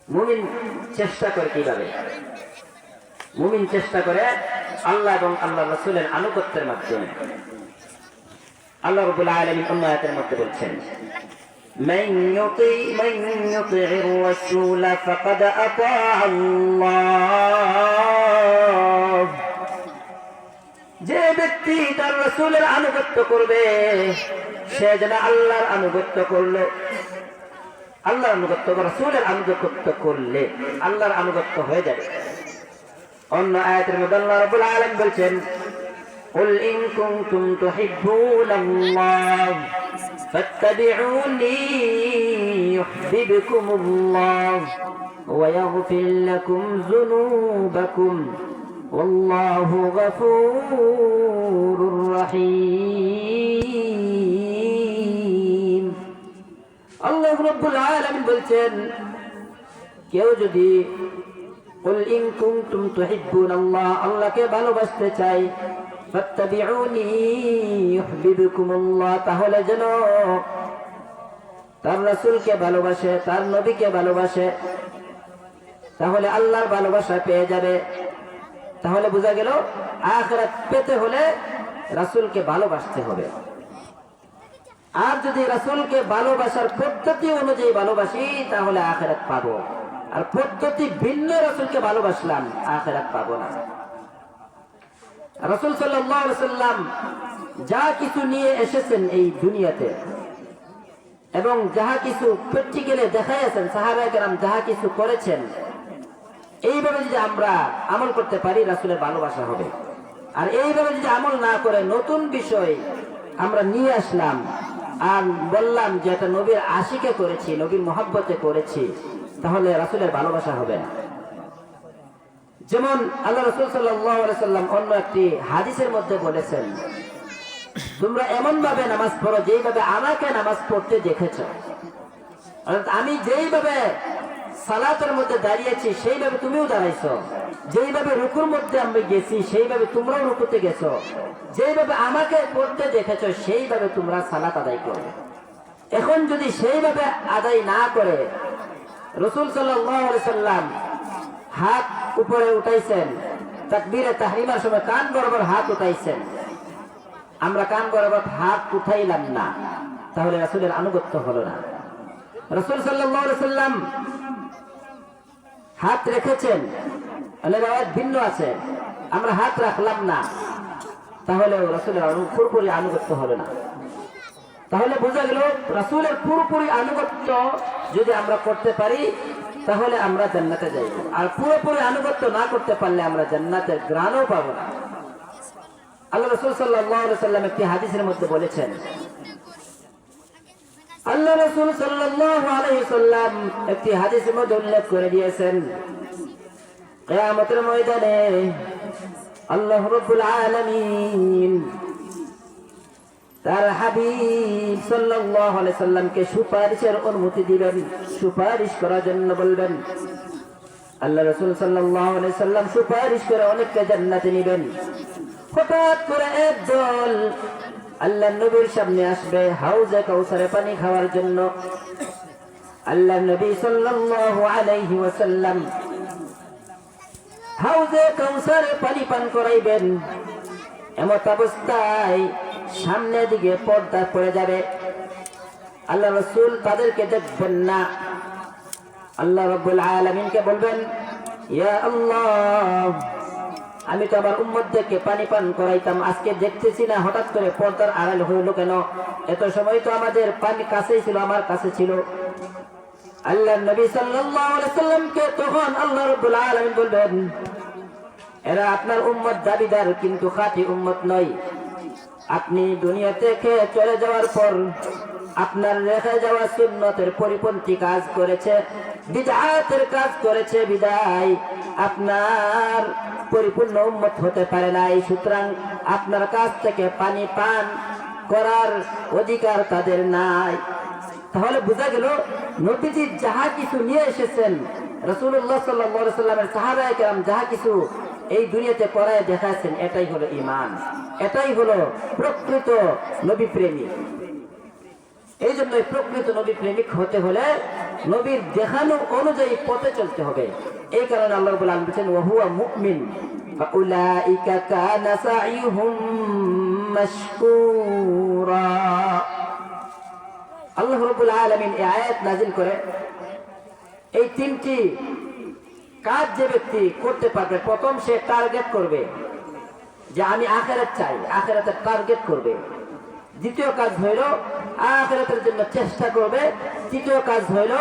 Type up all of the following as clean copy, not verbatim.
মুমিন চেষ্টা করে কিভাবে? মুমিন চেষ্টা করে আল্লাহ এবং আল্লাহ রাসূলের আনুগত্যের মাধ্যমে। আল্লাহ রাব্বুল আলামিন অন্য আয়াতের মধ্যে বলছেন, মান ইউতি'র রাসূল ফাকাদ আতা'a আল্লাহ। যে ব্যক্তি তার রাসূলের আনুগত্য করবে সে যেন আল্লাহর আনুগত্য করলো। আল্লাহর আনুগত্য বা রাসূলের আনুগত্য করলে আল্লাহর আনুগত্য হয়ে যাবে। অন্য আয়াতের মধ্যে আল্লাহ রাব্বুল আলামিন বলছেন, কুল ইন কুনতুম তুহিব্বুনাল্লাহ ফাত্তাবিউনি ইউহিব্বুকুমুল্লাহ ওয়া ইয়াগফির লাকুম যুনুবাকুম ওয়াল্লাহু গফুরুর রহিম। আল্লাহ রাব্বুল আলামিন বলছেন, কেউ যদি কুল ইন কুনতুম তুহিব্বুনাল্লাহ, আল্লাহকে ভালোবাসতে চাই, ফাত্তাবিউনি ইউহিব্বুকুমুল্লাহ, তাহলে যেন তার রাসূলকে ভালোবাসে, তার নবীকে ভালোবাসে, তাহলে আল্লাহর ভালোবাসা পেয়ে যাবে। তাহলে বোঝা গেল আখিরাত পেতে হলে রাসূলকে ভালোবাসতে হবে। আর যদি রাসূলকে ভালোবাসার পদ্ধতি অনুযায়ী ভালোবাসি তাহলে আখিরাত পাবো, আর পদ্ধতি ভিন্ন রাসূলকে ভালোবাসলাম আখিরাত পাবো না। রাসূল সাল্লাল্লাহু আলাইহি ওয়াসাল্লাম যা কিছু নিয়ে এসেছেন এই দুনিয়াতে এবং যাহা কিছু প্র্যাকটিক্যালি দেখাইছেন, সাহাবায়ে কেরাম যাহা কিছু করেছেন, এইভাবে যদি আমরা আমল করতে পারি রাসূলের ভালোবাসা হবে। আর এইভাবে যদি আমল না করে নতুন বিষয় আমরা নিয়ে আসলাম আর বললাম যে এটা নবীর আশিকে করেছি, নবীর মহব্বতে করেছি, তাহলে রাসূলের ভালোবাসা হবে না। যেমন আল্লাহ রাসূল সাল্লাল্লাহু আলাইহি সাল্লাম অন্য একটি হাদিসের মধ্যে বলেছেন, তোমরা এমন ভাবে নামাজ পড়ো যেইভাবে আমাকে নামাজ পড়তে দেখেছ। অর্থাৎ আমি যেইভাবে সালাতের মধ্যে দাঁড়িয়েছি সেইভাবে তুমিও দাঁড়াইছো, যেইভাবে রুকুর মধ্যে আমি গেছি সেইভাবে তোমরাও রুকুতে গেছো, যেইভাবে আমাকে পড়তে দেখেছো সেইভাবে তোমরা সালাত আদায় করবে। এখন যদি সেইভাবে আদায় না করে রাসূল সাল্লাল্লাহু আলাইহি সাল্লাম হাত উপরে উঠাইছেন, তাকবীরে তাহরিমার সময় কান বরাবর হাত উঠাইছেন, আমরা কান বরাবর হাত উঠাইলাম না, তাহলে রাসূলের আনুগত্য হলো না। রাসূল সাল্লাল্লাহু আলাইহি সাল্লাম হাত রেখেছেন, রাওয়ায়াত ভিন্ন আছে, আমরা হাত রাখলাম না, তাহলে রাসূলের পুরোপুরি আনুগত্য হবে না। তাহলে বোঝা গেল রাসূলের পুরোপুরি আনুগত্য যদি আমরা করতে পারি তাহলে আমরা জান্নাতে যাইব, আর পুরোপুরি আনুগত্য না করতে পারলে আমরা জান্নাতের ঘ্রাণও পাবো না। আল্লাহ রাসূল সাল্লাল্লাহু আলাইহি সাল্লাম একটি হাদিসের মধ্যে বলেছেন, আল্লাহ রাসূল সাল্লাল্লাহু আলাইহি সাল্লাম একটি হাদিসের মধ্যে উল্লেখ করে দিয়েছেন, কিয়ামতের ময়দানে আল্লাহ রাব্বুল আলামিন তার হাবিব সাল্লাল্লাহু আলাইহি সাল্লামকে সুপারিশের অনুমতি দিবেন, সুপারিশ করার জন্য বলবেন। আল্লাহ রাসূল সাল্লাল্লাহু আলাইহি সাল্লাম সুপারিশ করে অনেককে জান্নাতে নেবেন। হঠাৎ করে একদল আল্লাহ নবীর সামনে আসবে হাউজে কাউসারে পানি খাওয়ার জন্য। আল্লাহ নবী সাল্লাল্লাহু আলাইহি ওয়াসাল্লাম হাউজে কাউসারে পানি পান করাইবেন। এমত অবস্থায় সামনের দিকে পর্দা পড়ে যাবে, আল্লাহ রাসূল তাদেরকে দেখবেন না। আল্লাহ রাব্বুল আলামিনকে বলবেন, ইয়া আল্লাহ, আমি তো আমার উম্মতদেরকে পানি পান করাইতাম, আজকে দেখতেছি না হঠাৎ করে পর্দার আড়াল হইল কেন? এত সময় তো আমাদের পানি কাছেই ছিল, আমার কাছে ছিল। আল্লাহ নবী সাল্লাল্লাহু আলাইহি সাল্লামকে তখন আল্লাহ রাব্বুল আলামিন বলবেন, এরা আপনার উম্মত দাবিদার কিন্তু খাঁটি উম্মত নয়। আপনি দুনিয়া থেকে চলে যাওয়ার পর আপনার রেখে যাওয়া সুন্নতের পরিপন্থী কাজ করেছে, বিদআতের কাজ করেছে, বিদায় আপনার পরিপূর্ণ উম্মত হতে পারে নাই। সুতরাং আপনার কাছ থেকে পানি পান করার অধিকার তাদের নাই। তাহলে বোঝা গেল নবীজি যাহা কিছু নিয়ে এসেছেন, রাসূলুল্লাহ সাল্লাল্লাহু আলাইহি সাল্লামের সাহাবায়ে কেরাম যাহা কিছু এই দুনিয়াতে করায় দেখাচ্ছেন, এটাই হলো ঈমান, এটাই হলো প্রকৃত নবী প্রেমিক। এই জন্য প্রকৃত নবী প্রেমিক হতে হলে নবীর দেখানো অনুযায়ী পথে চলতে হবে। এই কারণে আল্লাহ রাব্বুল আলামিন বলেছেন ওয়া হুয়া মুমিন ফাউলাইকা কানা সাইহুম মাশকুরা। আল্লাহ রাব্বুল আলামিন এই আয়াত নাযিল করে এই তিনটি কাজ যে ব্যক্তি করতে পারবে, প্রথম সে টার্গেট করবে যে আমি আখিরাত চাই, আখিরাতের টার্গেট করবে। দ্বিতীয় কাজ হইল আখিরাতের জন্য চেষ্টা করবে। তৃতীয় কাজ হইল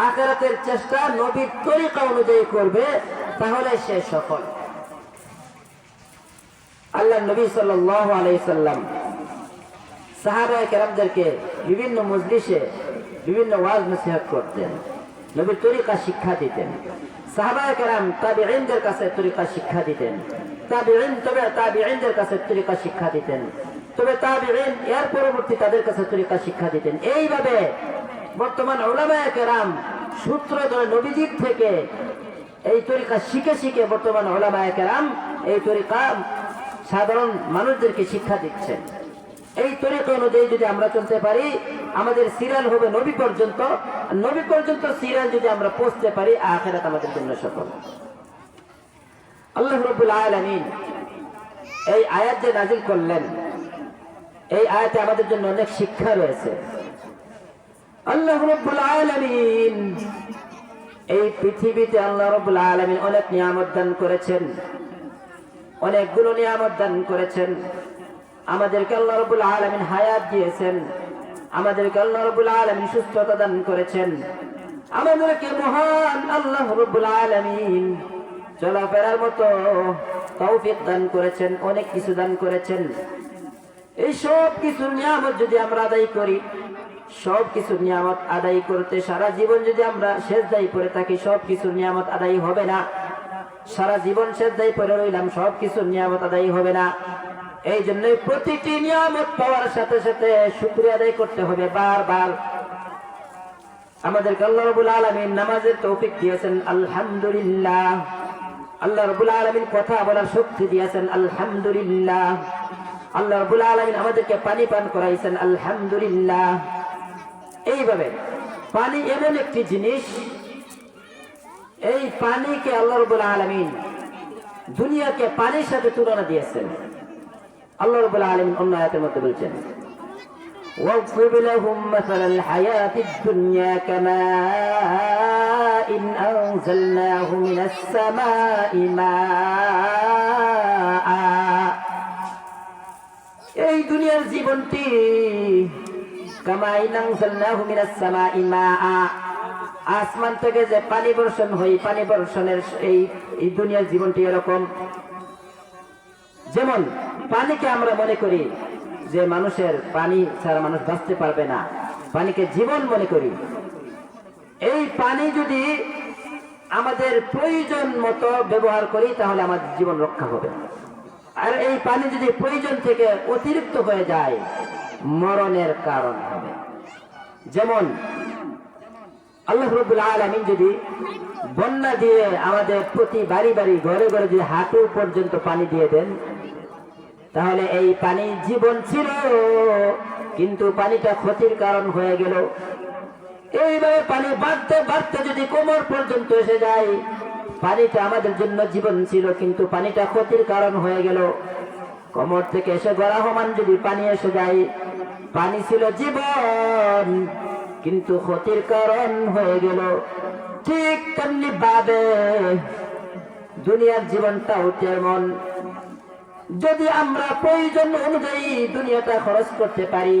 আখিরাতের চেষ্টা নবীর তরিকা অনুযায়ী করবে, তাহলে সে সফল। আল্লাহ নবী সাল্লাল্লাহু আলাইহি সাল্লাম সাহাবায়ে কেরামদেরকে বিভিন্ন মজলিসে বিভিন্ন ওয়াজ নসিহত করতেন, নবীর তরিকা শিক্ষা দিতেন। সাহাবায়ে কেরাম তাবিঈনদের কাছে তরিকা শিক্ষা দিতেন, তাবিঈনদের কাছে তরিকা শিক্ষা দিতেন, তবে তাবিঈন এর পরবর্তী তাদের কাছে তরিকা শিক্ষা দিতেন। এইভাবে বর্তমান উলামায়ে কেরাম সূত্র ধরে নবীজির থেকে এই তরিকা শিখে শিখে বর্তমান উলামায়ে কেরাম এই তরিকা সাধারণ মানুষদেরকে শিক্ষা দিচ্ছেন। এই তরিকা অনুযায়ী যদি আমরা চলতে পারি, আমাদের সিরিয়াল হবে নবী পর্যন্ত। নবী পর্যন্ত সিরিয়াল যদি আমরা পৌঁছতে পারি, আখিরাত আমাদের জন্য সফল। আল্লাহ রাব্বুল আলামিন এই আয়াত যে নাযিল করলেন, এই আয়াতে আমাদের জন্য অনেক শিক্ষা রয়েছে। আল্লাহ রাব্বুল আলামিন এই পৃথিবীতে আল্লাহ রাব্বুল আলামিন অনেক নিয়ামত দান করেছেন, অনেকগুলো নিয়ামত দান করেছেন। আমাদেরকে আল্লাহ রাব্বুল আলামিন হায়াত দিয়েছেন, আমাদেরকে আল্লাহ রাব্বুল আলামিন সুস্থতা দান করেছেন, আমাদেরকে মহান আল্লাহ রাব্বুল আলামিন চলাফেরার মতো তৌফিক দান করেছেন, অনেক কিছু দান করেছেন। এই সব কিছু নিয়ামত যদি আমরা আদায় করি, সব কিছু নিয়ামত আদায় করতে সারা জীবন যদি আমরা সেজদায় পড়ে থাকি, সব কিছু নিয়ামত আদায় হবে না। সারা জীবন সেজদায় পড়ে রইলাম, সব কিছু নিয়ামত আদায় হবে না। এই জন্যই প্রতিটি নিয়ামত পাওয়ার সাথে সাথে শুকরিয়া আদায় করতে হবে বারবার। আমাদেরকে আল্লাহ রাব্বুল আলামিন নামাজের তৌফিক দিয়েছেন, আলহামদুলিল্লাহ। আল্লাহ রাব্বুল আলামিন কথা বলার শক্তি দিয়েছেন, আলহামদুলিল্লাহ। আল্লাহ রাব্বুল আলামিন আমাদেরকে পানি পান করাইছেন, আলহামদুলিল্লাহ। এইভাবে পানি এমন একটি জিনিস, এই পানিকে আল্লাহ রাব্বুল আলামিন দুনিয়াকে পানির সাথে তুলনা দিয়েছেন। আল্লাহ রাব্বুল আলামিন অন্য আয়াতের মধ্যে বলছেন واضرب لهم مثل الحياة الدنيا كماء أنزلناه من السماء ماء। এই দুনিয়ার জীবনটি কামাইন আনজালনাহু মিনাস সামাই মাআ, আসমান থেকে যে পানি বর্ষণ হয়, পানি বর্ষণের এই দুনিয়ার জীবনটি এরকম। যেমন পানিকে আমরা মনে করি যে মানুষের পানি ছাড়া মানুষ বাঁচতে পারবে না, পানিকে জীবন মনে করি। এই পানি যদি আমাদের প্রয়োজন মতো ব্যবহার করি, তাহলে আমাদের জীবন রক্ষা হবে। আর এই পানি যদি প্রয়োজন থেকে অতিরিক্ত হয়ে যায়, মরণের কারণ হবে। যেমন আল্লাহ রাব্বুল আলামিন যদি বন্যা দিয়ে আমাদের প্রতি বাড়ি বাড়ি ঘরে ঘরে যদি হাঁটু পর্যন্ত পানি দিয়ে দেন, তাহলে এই পানি জীবন ছিল, কিন্তু পানিটা ক্ষতির কারণ হয়ে গেল। এইভাবে পানি বাড়তে বাড়তে যদি কোমর পর্যন্ত এসে যায়, পানিটা আমাদের জন্য জীবন ছিল, কিন্তু পানিটা ক্ষতির কারণ হয়ে গেল। কোমর থেকে এসে গড়াহমান যদি পানি এসে যায়, পানি ছিল জীবন, কিন্তু ক্ষতির কারণ হয়ে গেল। ঠিক তেমনি ভাবে দুনিয়ার জীবনটাও তেমন। যদি আমরা প্রয়োজন অনুযায়ী দুনিয়াটা খরচ করতে পারি,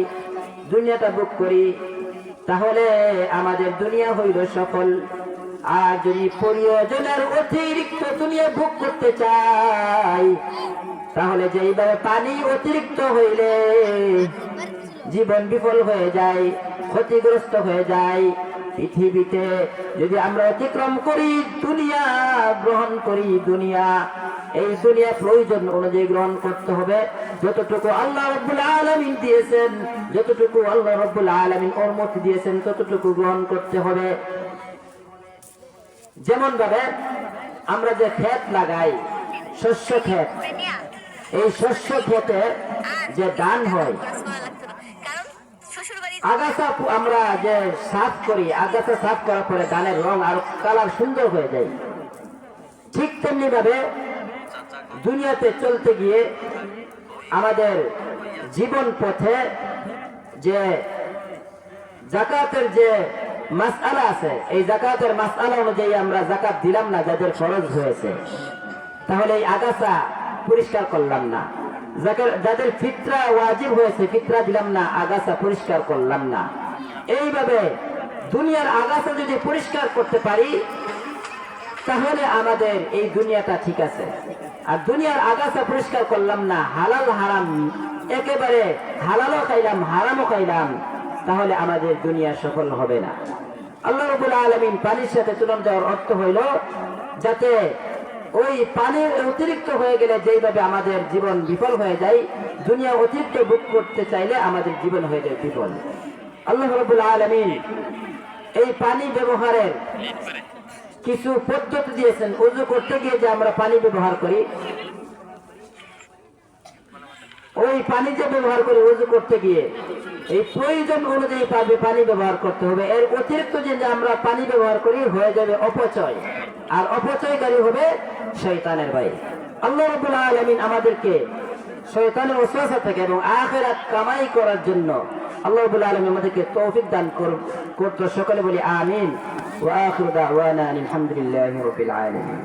দুনিয়াটা ভোগ করি, তাহলে আমাদের দুনিয়া হইল সফল। আর যদি প্রয়োজনের অতিরিক্ত দুনিয়া ভোগ করতে চাই, তাহলে যেইভাবে পানি অতিরিক্ত হইলে জীবন বিফল হয়ে যায়, ক্ষতিগ্রস্ত হয়ে যায়, পৃথিবীতে যদি আমরা অতিক্রম করি, দুনিয়া গ্রহণ করি, দুনিয়া, এই দুনিয়া প্রয়োজন অনুযায়ী গ্রহণ করতে হবে। যতটুকু আল্লাহ রাব্বুল আলামিন দিয়েছেন, যতটুকু আল্লাহ রাব্বুল আলামিন অনুমতি দিয়েছেন, ততটুকু গ্রহণ করতে হবে। যেমন ভাবে আমরা যে ক্ষেত লাগাই, শস্য ক্ষেত, এই শস্য ক্ষেতে যে ধান হয়, আগাছা আমরা যে সাফ করি, আগাছা সাফ করার পরে ধানের রং আর কালার সুন্দর হয়ে যায়। ঠিক তেমনি ভাবে দুনিয়াতে চলতে গিয়ে আমাদের জীবন পথে যে জাকাতের যে মাসআলা আছে, এই জাকাতের মাসআলা অনুযায়ী আমরা জাকাত দিলাম না যাদের ফরজ হয়েছে, তাহলে এই আগাছা পরিষ্কার করলাম না। যাদের ফিতরা ওয়াজিব হয়েছে ফিতরা দিলাম না, আগাছা পরিষ্কার করলাম না। এইভাবে দুনিয়ার আগাছা যদি পরিষ্কার করতে পারি তাহলে আমাদের এই দুনিয়াটা ঠিক আছে। আর দুনিয়ার আগাছা পরিষ্কার করলাম না, হালাল হারাম একেবারে হালালও খাইলাম হারামও খাইলাম, তাহলে আমাদের দুনিয়া সফল হবে না। আল্লাহ রাব্বুল আলামিন পানির সাথে তুলনা দেওয়ার অর্থ হইল যাতে ওই পানির অতিরিক্ত হয়ে গেলে যেইভাবে আমাদের জীবন বিফল হয়ে যায়, দুনিয়া অতিরিক্ত ভোগ করতে চাইলে আমাদের জীবন হয়ে যায় বিফল। আল্লাহ রাব্বুল আলামিন এই পানি ব্যবহারের কিছু পদ্ধতি দিয়েছেন। ওযু করতে গিয়ে যে আমরা পানি ব্যবহার করি, ওই পানি যে ব্যবহার করি ওযু করতে গিয়ে এই প্রয়োজন অনুযায়ী পানি ব্যবহার করতে হবে। এর অতিরিক্ত যে আমরা পানি ব্যবহার করি হয়ে যাবে অপচয়, আর অপচয়কারী হবে শয়তানের ভাই। আল্লাহ রাব্বুল আলামিন আমাদেরকে শয়তানের ওয়াসওয়াসা থেকে এবং আখিরাত কামাই করার জন্য আল্লাহ রাব্বুল আলামিন আমাদেরকে তৌফিক দান করুন। সকলে বলি আমিন। ওয়া আখিরু দাওয়ানা আলহামদুলিল্লাহি রাব্বিল আলামিন।